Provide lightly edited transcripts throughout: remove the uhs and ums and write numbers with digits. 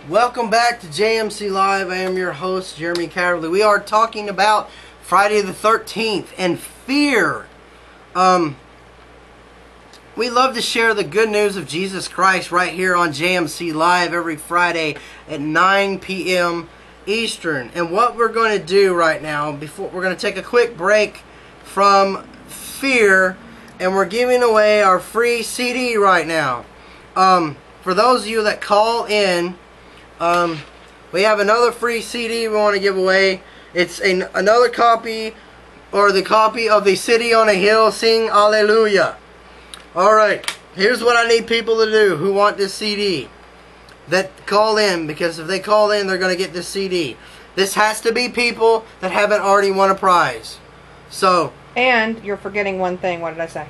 Welcome back to JMC Live. I am your host, Jeremy Caverley. We are talking about Friday the 13th and fear. We love to share the good news of Jesus Christ right here on JMC Live every Friday at 9 p.m. Eastern. And what we're going to do right now, we're going to take a quick break from fear, and we're giving away our free CD right now. For those of you that call in, we have another free CD we want to give away. It's another copy, or the copy of the City on a Hill, Sing Hallelujah. Alright, here's what I need people to do who want this CD. That call in, because if they call in, they're going to get this CD. This has to be people that haven't already won a prize. So. And you're forgetting one thing. What did I say?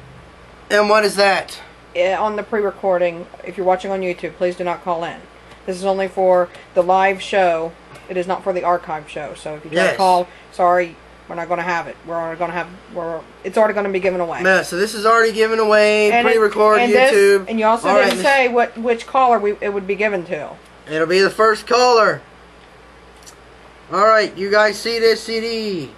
And what is that? On the pre-recording, if you're watching on YouTube, please do not call in. This is only for the live show. It is not for the archive show. So if you try to call, sorry, we're not going to have it. It's already going to be given away. Yeah, so this is already given away, pre-recorded YouTube. And you also didn't say which caller it would be given to. It'll be the first caller. Alright, you guys see this CD?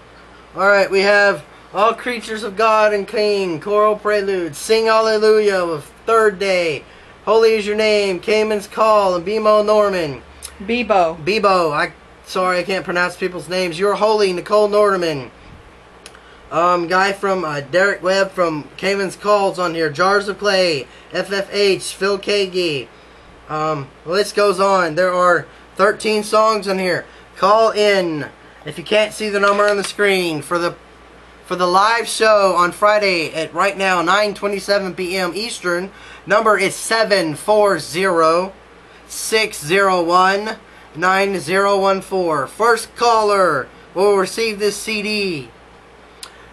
Alright, we have All Creatures of God and King, Choral Prelude, Sing Hallelujah with Third Day, Holy is Your Name, Cayman's Call, and Bemo Norman. Bebo. Sorry, I can't pronounce people's names. You're Holy, Nicole Norderman. Guy from Derek Webb from Cayman's Call's on here. Jars of Clay, FFH, Phil Kagi. The list goes on. There are 13 songs on here. Call in. If you can't see the number on the screen for the live show on Friday at right now 9:27 p.m. Eastern, number is 740-601-9014. First caller will receive this CD.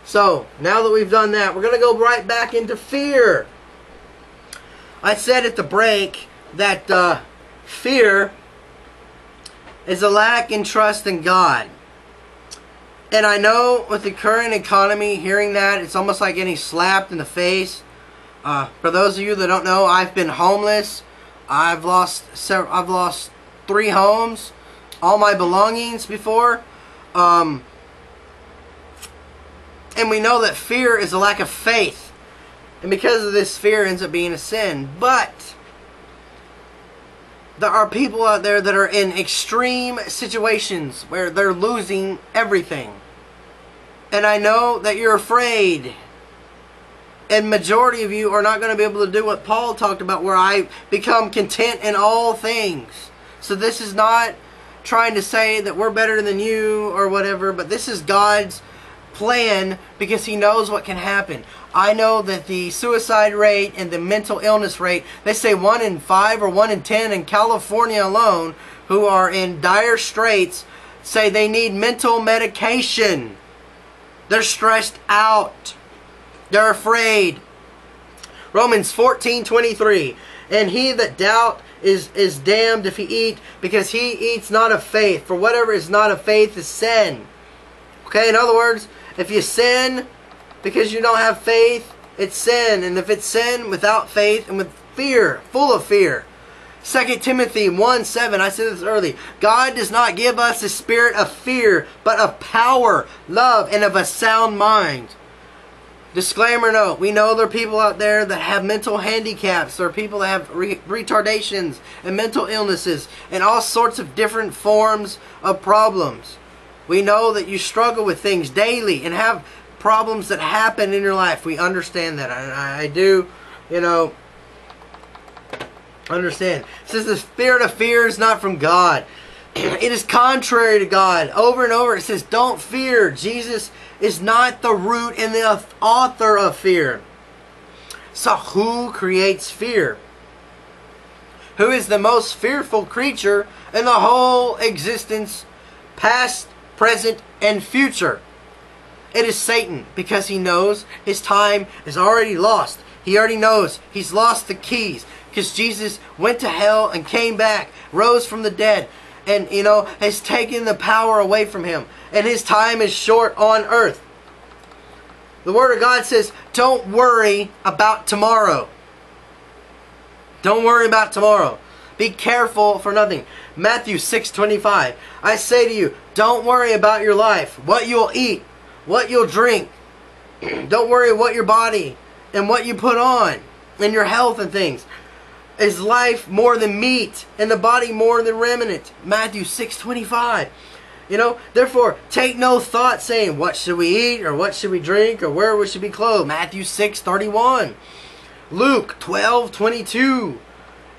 So, now that we've done that, we're going to go right back into fear. I said at the break that fear is a lack in trust in God. And I know with the current economy, hearing that, it's almost like getting slapped in the face. For those of you that don't know, I've been homeless. I've lost 3 homes, all my belongings before. And we know that fear is a lack of faith. And because of this, fear ends up being a sin. But there are people out there that are in extreme situations where they're losing everything. And I know that you're afraid. And majority of you are not going to be able to do what Paul talked about, where I become content in all things. So this is not trying to say that we're better than you or whatever, but this is God's plan because He knows what can happen. I know that the suicide rate and the mental illness rate, they say 1 in 5 or 1 in 10 in California alone who are in dire straits say they need mental medication. They're stressed out. They're afraid. Romans 14:23. And he that doubt is damned if he eat, because he eats not of faith. For whatever is not of faith is sin. Okay, in other words, if you sin because you don't have faith, it's sin. And if it's sin without faith and with fear, full of fear. 2 Timothy 1:7, I said this early. God does not give us a spirit of fear, but of power, love, and of a sound mind. Disclaimer note, we know there are people out there that have mental handicaps. There are people that have retardations and mental illnesses and all sorts of different forms of problems. We know that you struggle with things daily and have problems that happen in your life. We understand that. I do, understand. It says the spirit of fear is not from God. It is contrary to God. Over and over it says don't fear. Jesus is not the root and the author of fear. So who creates fear? Who is the most fearful creature in the whole existence, past, present, and future? It is Satan, because he knows his time is already lost. He already knows he's lost the keys, because Jesus went to hell and came back, rose from the dead, and has taken the power away from him, and his time is short on earth. The Word of God says, don't worry about tomorrow. Don't worry about tomorrow. Be careful for nothing. Matthew 6:25. I say to you, don't worry about your life, what you'll eat, what you'll drink. Don't worry what your body and what you put on, and your health and things. Is life more than meat, and the body more than raiment? Matthew 6:25. You know, therefore, take no thought saying, what should we eat, or what should we drink, or where we should be clothed? Matthew 6:31. Luke 12:22.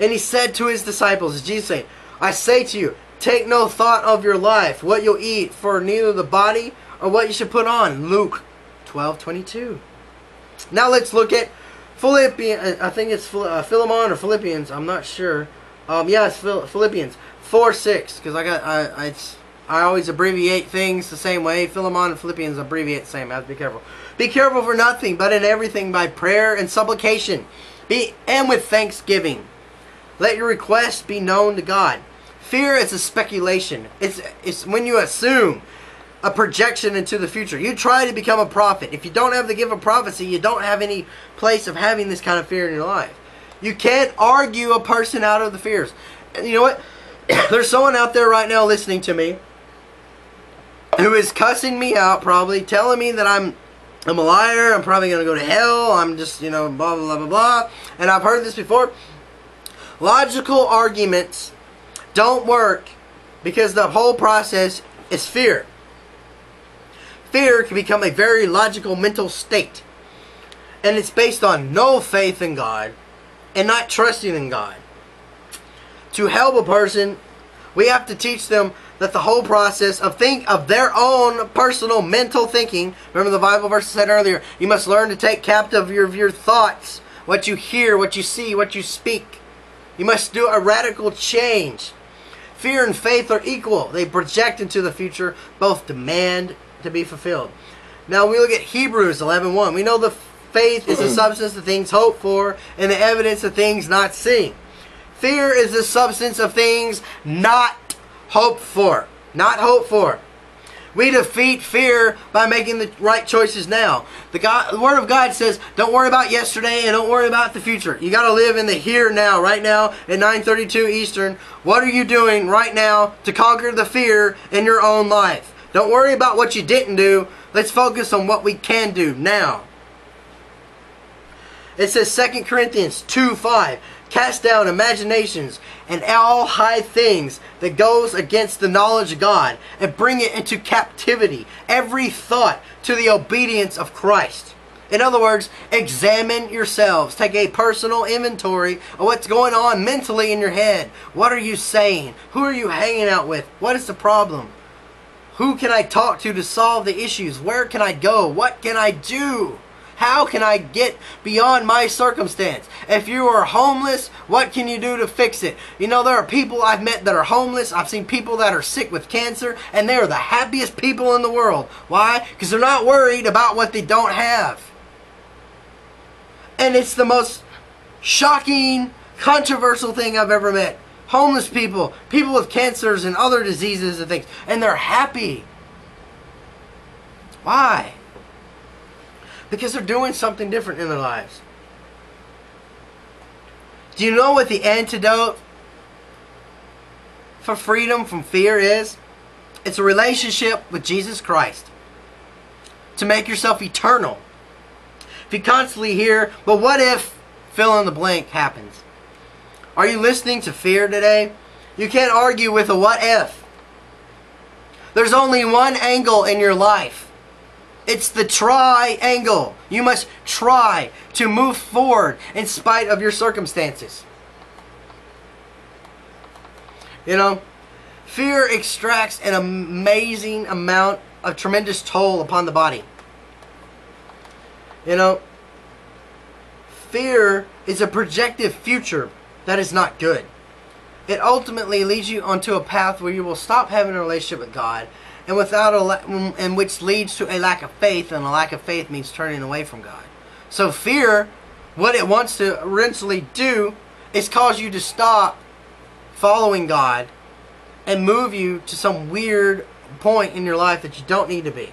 And he said to his disciples, as Jesus said, I say to you, take no thought of your life, what you'll eat, for neither the body or what you should put on. Luke 12:22. Now let's look at Philippians. I think it's Philemon or Philippians. I'm not sure. Yeah, it's Philippians 4:6. Because I always abbreviate things the same way. Philemon and Philippians abbreviate the same. I have to be careful. Be careful for nothing, but in everything by prayer and supplication, and with thanksgiving. Let your requests be known to God. Fear is a speculation. It's when you assume a projection into the future. You try to become a prophet. If you don't have the gift of prophecy, you don't have any place of having this kind of fear in your life. You can't argue a person out of the fears. And you know what? There's someone out there right now listening to me who is cussing me out, probably telling me that I'm a liar, I'm probably going to go to hell, I'm just, you know, blah, blah, blah, blah. And I've heard this before. Logical arguments don't work because the whole process is fear. Fear can become a very logical mental state. And it's based on no faith in God and not trusting in God. To help a person, we have to teach them that the whole process of their own personal mental thinking. Remember the Bible verse said earlier, you must learn to take captive your thoughts, what you hear, what you see, what you speak. You must do a radical change. Fear and faith are equal. They project into the future, both demand to be fulfilled. Now we look at Hebrews 11:1. We know the faith is the substance of things hoped for and the evidence of things not seen. Fear is the substance of things not hoped for. Not hoped for. We defeat fear by making the right choices now. The Word of God says, don't worry about yesterday and don't worry about the future. You got to live in the here now, right now at 9:32 Eastern. What are you doing right now to conquer the fear in your own life? Don't worry about what you didn't do. Let's focus on what we can do now. It says 2 Corinthians 2:5. Cast down imaginations and all high things that goes against the knowledge of God, and bring it into captivity, every thought to the obedience of Christ. In other words, examine yourselves. Take a personal inventory of what's going on mentally in your head. What are you saying? Who are you hanging out with? What is the problem? Who can I talk to solve the issues? Where can I go? What can I do? How can I get beyond my circumstance? If you are homeless, what can you do to fix it? You know, there are people I've met that are homeless. I've seen people that are sick with cancer, and they are the happiest people in the world. Why? Because they're not worried about what they don't have. And it's the most shocking, controversial thing I've ever met. Homeless people, people with cancers and other diseases and things, and they're happy. Why? Because they're doing something different in their lives. Do you know what the antidote for freedom from fear is? It's a relationship with Jesus Christ. To make yourself eternal. If you constantly hear, but what if fill in the blank happens? Are you listening to fear today? You can't argue with a what if. There's only one angle in your life. It's the triangle. You must try to move forward in spite of your circumstances. You know, fear extracts an amazing amount of tremendous toll upon the body. You know, fear is a projected future that is not good. It ultimately leads you onto a path where you will stop having a relationship with God, and which leads to a lack of faith, and a lack of faith means turning away from God. So fear, what it wants to eventually do is cause you to stop following God and move you to some weird point in your life that you don't need to be.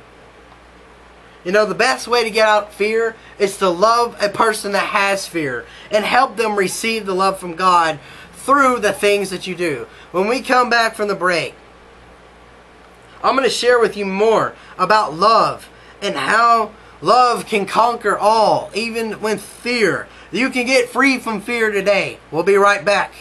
You know, the best way to get out fear is to love a person that has fear and help them receive the love from God through the things that you do. When we come back from the break, I'm going to share with you more about love and how love can conquer all, even with fear. You can get free from fear today. We'll be right back.